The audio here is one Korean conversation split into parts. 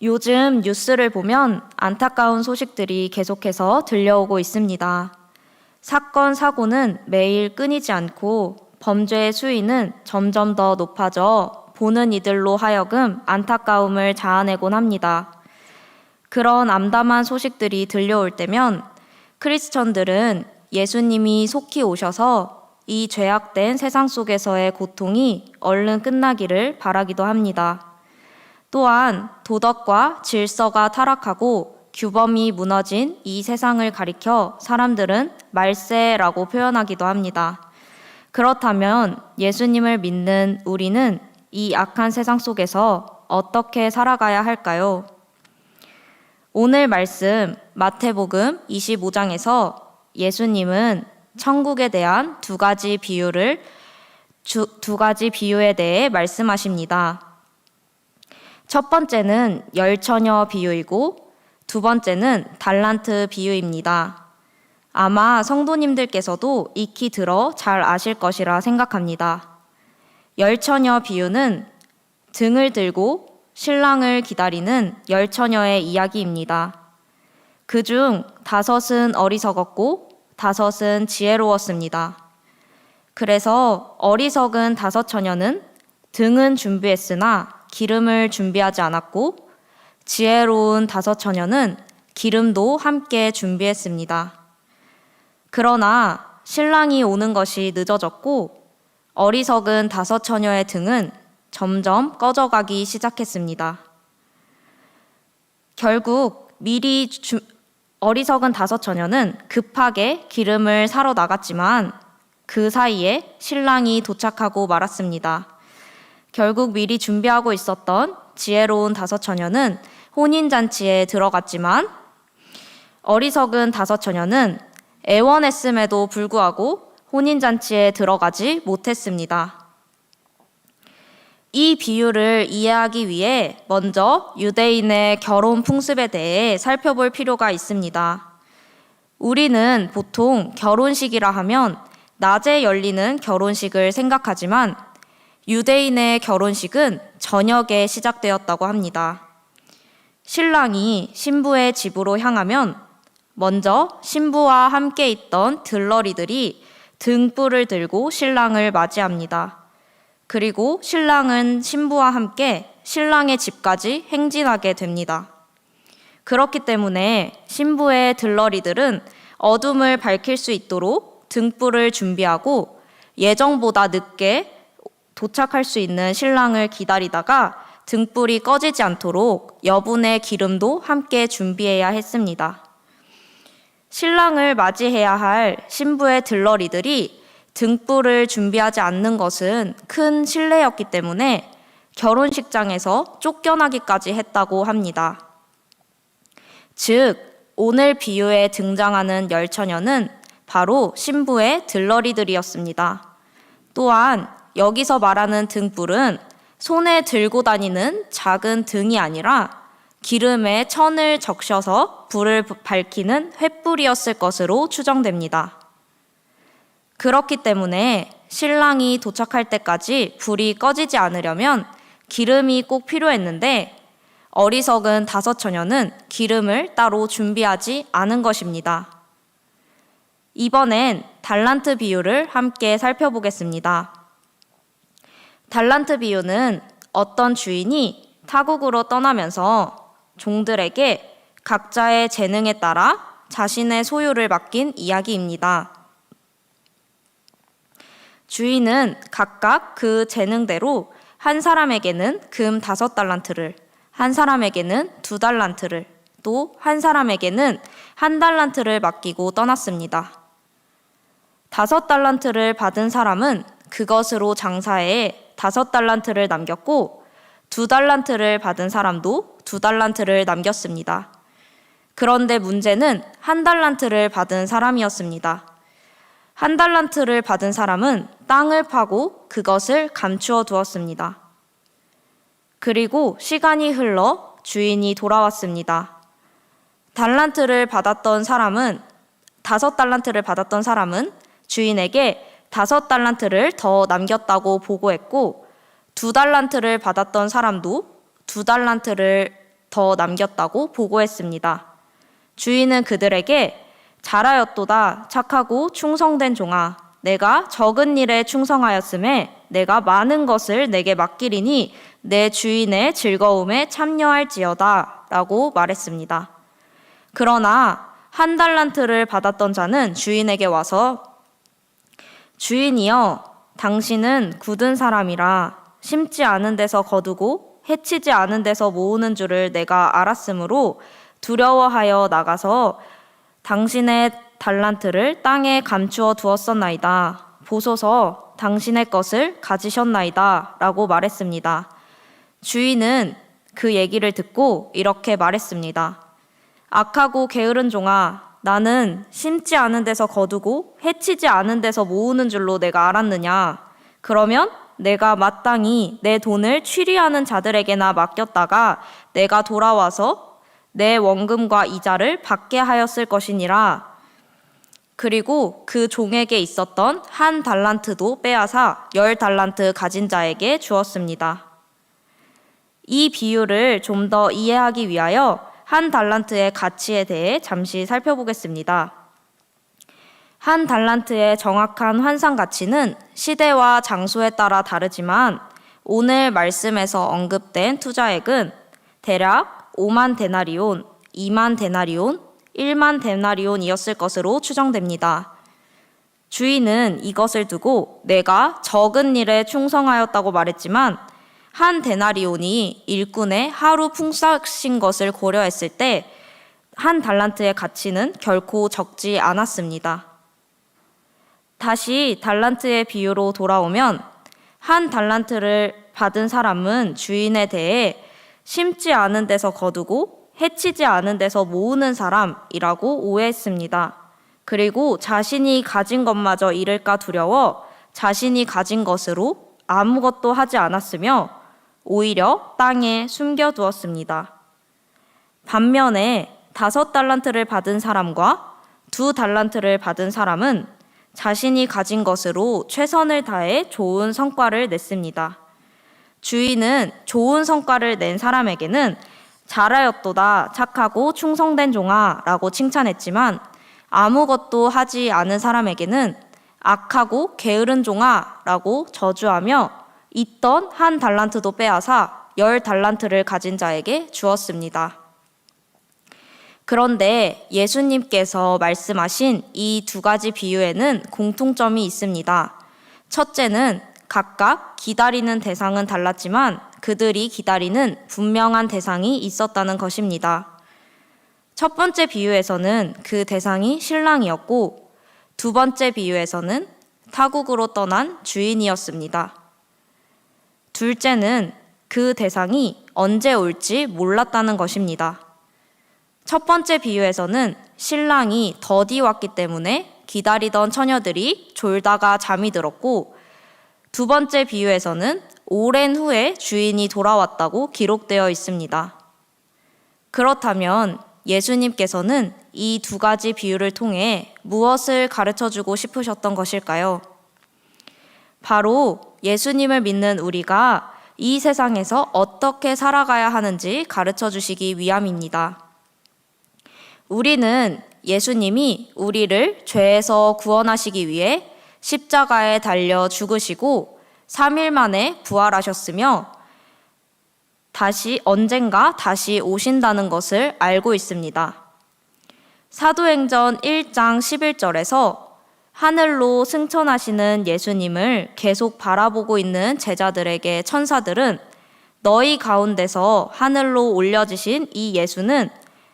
요즘 뉴스를 보면 안타까운 소식들이 계속해서 들려오고 있습니다. 사건, 사고는 매일 끊이지 않고 범죄의 수위는 점점 더 높아져 보는 이들로 하여금 안타까움을 자아내곤 합니다. 그런 암담한 소식들이 들려올 때면 크리스천들은 예수님이 속히 오셔서 이 죄악된 세상 속에서의 고통이 얼른 끝나기를 바라기도 합니다. 또한 도덕과 질서가 타락하고 규범이 무너진 이 세상을 가리켜 사람들은 말세라고 표현하기도 합니다. 그렇다면 예수님을 믿는 우리는 이 악한 세상 속에서 어떻게 살아가야 할까요? 오늘 말씀 마태복음 25장에서 예수님은 천국에 대한 두 가지 비유에 대해 말씀하십니다. 첫 번째는 열처녀 비유이고 두 번째는 달란트 비유입니다. 아마 성도님들께서도 익히 들어 잘 아실 것이라 생각합니다. 열처녀 비유는 등을 들고 신랑을 기다리는 열처녀의 이야기입니다. 그중 5은 어리석었고 5은 지혜로웠습니다. 그래서 어리석은 5처녀는 등은 준비했으나 기름을 준비하지 않았고 지혜로운 5처녀는 기름도 함께 준비했습니다. 그러나 신랑이 오는 것이 늦어졌고 어리석은 5처녀의 등은 점점 꺼져가기 시작했습니다. 결국 어리석은 5처녀는 급하게 기름을 사러 나갔지만 그 사이에 신랑이 도착하고 말았습니다. 결국 미리 준비하고 있었던 지혜로운 5처녀는 혼인잔치에 들어갔지만 어리석은 5처녀는 애원했음에도 불구하고 혼인잔치에 들어가지 못했습니다. 이 비유를 이해하기 위해 먼저 유대인의 결혼 풍습에 대해 살펴볼 필요가 있습니다. 우리는 보통 결혼식이라 하면 낮에 열리는 결혼식을 생각하지만 유대인의 결혼식은 저녁에 시작되었다고 합니다. 신랑이 신부의 집으로 향하면 먼저 신부와 함께 있던 들러리들이 등불을 들고 신랑을 맞이합니다. 그리고 신랑은 신부와 함께 신랑의 집까지 행진하게 됩니다. 그렇기 때문에 신부의 들러리들은 어둠을 밝힐 수 있도록 등불을 준비하고 예정보다 늦게 도착할 수 있는 신랑을 기다리다가 등불이 꺼지지 않도록 여분의 기름도 함께 준비해야 했습니다. 신랑을 맞이해야 할 신부의 들러리들이 등불을 준비하지 않는 것은 큰 실례였기 때문에 결혼식장에서 쫓겨나기까지 했다고 합니다. 즉, 오늘 비유에 등장하는 열처녀는 바로 신부의 들러리들이었습니다. 또한 여기서 말하는 등불은 손에 들고 다니는 작은 등이 아니라 기름에 천을 적셔서 불을 밝히는 횃불이었을 것으로 추정됩니다. 그렇기 때문에 신랑이 도착할 때까지 불이 꺼지지 않으려면 기름이 꼭 필요했는데 어리석은 5처녀는 기름을 따로 준비하지 않은 것입니다. 이번엔 달란트 비유를 함께 살펴보겠습니다. 달란트 비유는 어떤 주인이 타국으로 떠나면서 종들에게 각자의 재능에 따라 자신의 소유를 맡긴 이야기입니다. 주인은 각각 그 재능대로 한 사람에게는 금 5달란트를, 한 사람에게는 2달란트를, 또 한 사람에게는 1달란트를 맡기고 떠났습니다. 5달란트를 받은 사람은 그것으로 장사해 5달란트를 남겼고 2달란트를 받은 사람도 2달란트를 남겼습니다. 그런데 문제는 1달란트를 받은 사람이었습니다. 1달란트를 받은 사람은 땅을 파고 그것을 감추어 두었습니다. 그리고 시간이 흘러 주인이 돌아왔습니다. 5달란트를 받았던 사람은 주인에게 5달란트를 더 남겼다고 보고했고 2달란트를 받았던 사람도 2달란트를 더 남겼다고 보고했습니다. 주인은 그들에게 잘하였도다 착하고 충성된 종아, 내가 적은 일에 충성하였음에 내가 많은 것을 내게 맡기리니 내 주인의 즐거움에 참여할지어다 라고 말했습니다. 그러나 1달란트를 받았던 자는 주인에게 와서 주인이여, 당신은 굳은 사람이라 심지 않은 데서 거두고 해치지 않은 데서 모으는 줄을 내가 알았으므로 두려워하여 나가서 당신의 달란트를 땅에 감추어 두었었나이다. 보소서, 당신의 것을 가지셨나이다 라고 말했습니다. 주인은 그 얘기를 듣고 이렇게 말했습니다. 악하고 게으른 종아, 나는 심지 않은 데서 거두고 해치지 않은 데서 모으는 줄로 내가 알았느냐? 그러면 내가 마땅히 내 돈을 취리하는 자들에게나 맡겼다가 내가 돌아와서 내 원금과 이자를 받게 하였을 것이니라. 그리고 그 종에게 있었던 1달란트도 빼앗아 10달란트 가진 자에게 주었습니다. 이 비유를 좀 더 이해하기 위하여 1달란트의 가치에 대해 잠시 살펴보겠습니다. 1달란트의 정확한 환산 가치는 시대와 장소에 따라 다르지만 오늘 말씀에서 언급된 투자액은 대략 5만 데나리온, 2만 데나리온, 1만 데나리온이었을 것으로 추정됩니다. 주인은 이것을 두고 내가 적은 일에 충성하였다고 말했지만 1데나리온이 일꾼의 하루 품삯인 것을 고려했을 때 1달란트의 가치는 결코 적지 않았습니다. 다시 달란트의 비유로 돌아오면 1달란트를 받은 사람은 주인에 대해 심지 않은 데서 거두고 해치지 않은 데서 모으는 사람이라고 오해했습니다. 그리고 자신이 가진 것마저 잃을까 두려워 자신이 가진 것으로 아무것도 하지 않았으며 오히려 땅에 숨겨두었습니다. 반면에 5달란트를 받은 사람과 2달란트를 받은 사람은 자신이 가진 것으로 최선을 다해 좋은 성과를 냈습니다. 주인은 좋은 성과를 낸 사람에게는 잘하였도다 착하고 충성된 종아 라고 칭찬했지만 아무것도 하지 않은 사람에게는 악하고 게으른 종아 라고 저주하며 있던 1달란트도 빼앗아 10달란트를 가진 자에게 주었습니다. 그런데 예수님께서 말씀하신 이 2가지 비유에는 공통점이 있습니다. 첫째는 각각 기다리는 대상은 달랐지만 그들이 기다리는 분명한 대상이 있었다는 것입니다. 첫 번째 비유에서는 그 대상이 신랑이었고 2번째 비유에서는 타국으로 떠난 주인이었습니다. 둘째는 그 대상이 언제 올지 몰랐다는 것입니다. 첫 번째 비유에서는 신랑이 더디 왔기 때문에 기다리던 처녀들이 졸다가 잠이 들었고 2번째 비유에서는 오랜 후에 주인이 돌아왔다고 기록되어 있습니다. 그렇다면 예수님께서는 이 2가지 비유를 통해 무엇을 가르쳐주고 싶으셨던 것일까요? 바로 예수님을 믿는 우리가 이 세상에서 어떻게 살아가야 하는지 가르쳐 주시기 위함입니다. 우리는 예수님이 우리를 죄에서 구원하시기 위해 십자가에 달려 죽으시고 3일 만에 부활하셨으며 언젠가 다시 오신다는 것을 알고 있습니다. 사도행전 1장 11절에서 하늘로 승천하시는 예수님을 계속 바라보고 있는 제자들에게 천사들은 너희 가운데서 하늘로 올려지신 이 예수는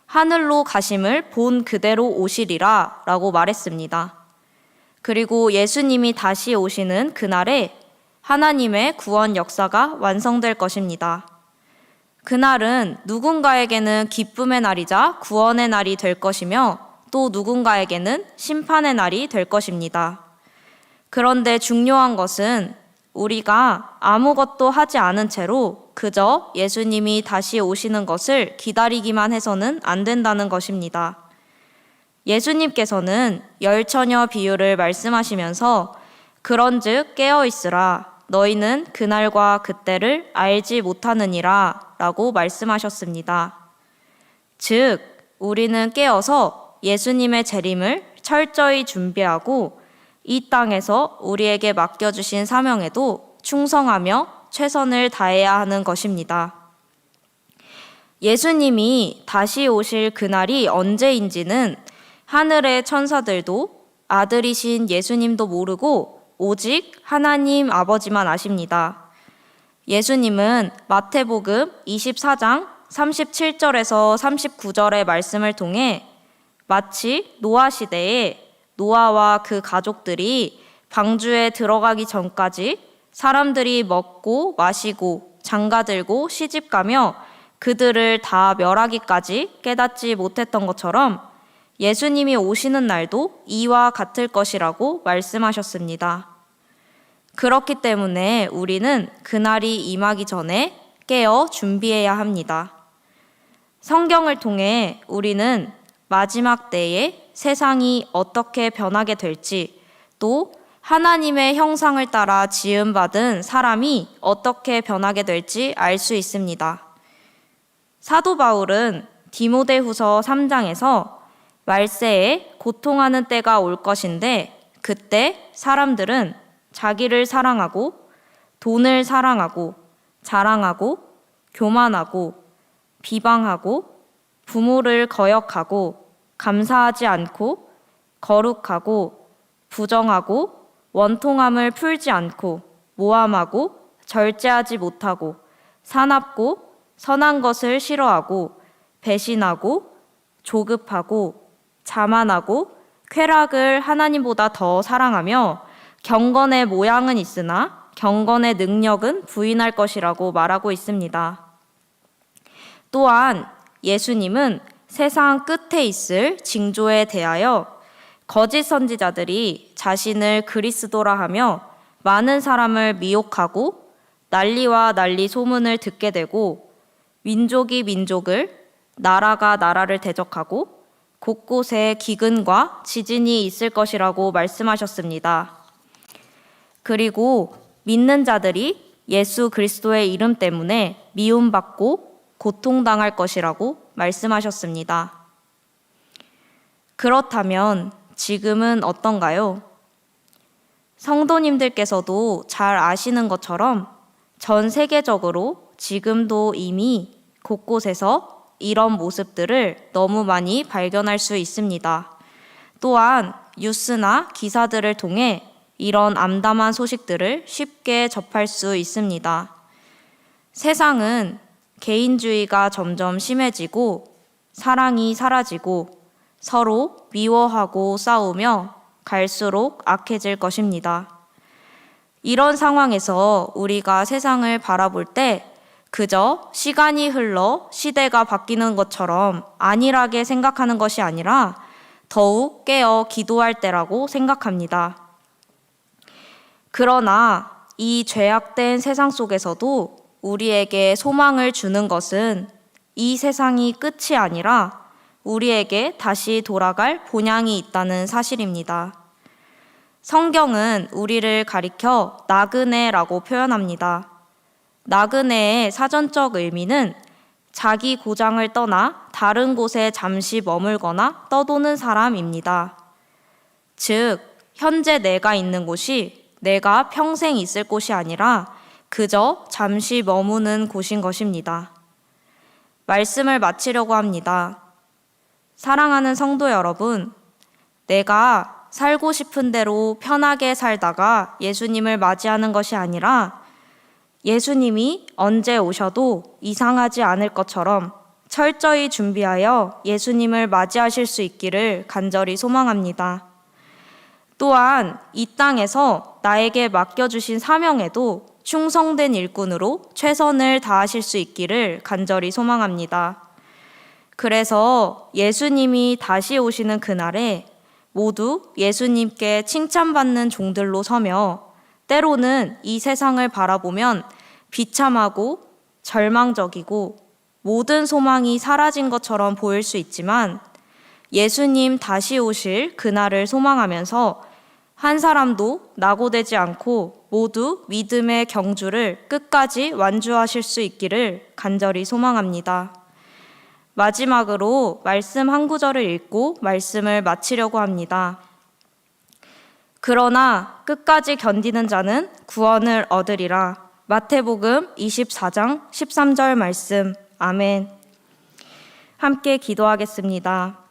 하늘로 가심을 본 그대로 오시리라 라고 말했습니다. 그리고 예수님이 다시 오시는 그날에 하나님의 구원 역사가 완성될 것입니다. 그날은 누군가에게는 기쁨의 날이자 구원의 날이 될 것이며 또 누군가에게는 심판의 날이 될 것입니다. 그런데 중요한 것은 우리가 아무것도 하지 않은 채로 그저 예수님이 다시 오시는 것을 기다리기만 해서는 안 된다는 것입니다. 예수님께서는 열처녀 비유를 말씀하시면서 그런즉 깨어있으라 너희는 그날과 그때를 알지 못하느니라 라고 말씀하셨습니다. 즉, 우리는 깨어서 예수님의 재림을 철저히 준비하고 이 땅에서 우리에게 맡겨주신 사명에도 충성하며 최선을 다해야 하는 것입니다. 예수님이 다시 오실 그날이 언제인지는 하늘의 천사들도 아들이신 예수님도 모르고 오직 하나님 아버지만 아십니다. 예수님은 마태복음 24장 37절에서 39절의 말씀을 통해 마치 노아 시대에 노아와 그 가족들이 방주에 들어가기 전까지 사람들이 먹고 마시고 장가들고 시집가며 그들을 다 멸하기까지 깨닫지 못했던 것처럼 예수님이 오시는 날도 이와 같을 것이라고 말씀하셨습니다. 그렇기 때문에 우리는 그날이 임하기 전에 깨어 준비해야 합니다. 성경을 통해 우리는 마지막 때에 세상이 어떻게 변하게 될지, 또 하나님의 형상을 따라 지음받은 사람이 어떻게 변하게 될지 알 수 있습니다. 사도 바울은 디모데후서 3장에서 말세에 고통하는 때가 올 것인데 그때 사람들은 자기를 사랑하고 돈을 사랑하고 자랑하고 교만하고 비방하고 부모를 거역하고 감사하지 않고 거룩하고 부정하고 원통함을 풀지 않고 모함하고 절제하지 못하고 사납고 선한 것을 싫어하고 배신하고 조급하고 자만하고 쾌락을 하나님보다 더 사랑하며 경건의 모양은 있으나 경건의 능력은 부인할 것이라고 말하고 있습니다. 또한 예수님은 세상 끝에 있을 징조에 대하여 거짓 선지자들이 자신을 그리스도라 하며 많은 사람을 미혹하고 난리와 난리 소문을 듣게 되고 민족이 민족을 나라가 나라를 대적하고 곳곳에 기근과 지진이 있을 것이라고 말씀하셨습니다. 그리고 믿는 자들이 예수 그리스도의 이름 때문에 미움받고 고통당할 것이라고 말씀하셨습니다. 그렇다면 지금은 어떤가요? 성도님들께서도 잘 아시는 것처럼 전 세계적으로 지금도 이미 곳곳에서 이런 모습들을 너무 많이 발견할 수 있습니다. 또한 뉴스나 기사들을 통해 이런 암담한 소식들을 쉽게 접할 수 있습니다. 세상은 개인주의가 점점 심해지고 사랑이 사라지고 서로 미워하고 싸우며 갈수록 악해질 것입니다. 이런 상황에서 우리가 세상을 바라볼 때 그저 시간이 흘러 시대가 바뀌는 것처럼 안일하게 생각하는 것이 아니라 더욱 깨어 기도할 때라고 생각합니다. 그러나 이 죄악된 세상 속에서도 우리에게 소망을 주는 것은 이 세상이 끝이 아니라 우리에게 다시 돌아갈 본향이 있다는 사실입니다. 성경은 우리를 가리켜 나그네라고 표현합니다. 나그네의 사전적 의미는 자기 고장을 떠나 다른 곳에 잠시 머물거나 떠도는 사람입니다. 즉, 현재 내가 있는 곳이 내가 평생 있을 곳이 아니라 그저 잠시 머무는 곳인 것입니다. 말씀을 마치려고 합니다. 사랑하는 성도 여러분, 내가 살고 싶은 대로 편하게 살다가 예수님을 맞이하는 것이 아니라 예수님이 언제 오셔도 이상하지 않을 것처럼 철저히 준비하여 예수님을 맞이하실 수 있기를 간절히 소망합니다. 또한 이 땅에서 나에게 맡겨주신 사명에도 충성된 일꾼으로 최선을 다하실 수 있기를 간절히 소망합니다. 그래서 예수님이 다시 오시는 그날에 모두 예수님께 칭찬받는 종들로 서며 때로는 이 세상을 바라보면 비참하고 절망적이고 모든 소망이 사라진 것처럼 보일 수 있지만 예수님 다시 오실 그날을 소망하면서 한 사람도 낙오되지 않고 모두 믿음의 경주를 끝까지 완주하실 수 있기를 간절히 소망합니다. 마지막으로 말씀 한 구절을 읽고 말씀을 마치려고 합니다. 그러나 끝까지 견디는 자는 구원을 얻으리라. 마태복음 24장 13절 말씀. 아멘. 함께 기도하겠습니다.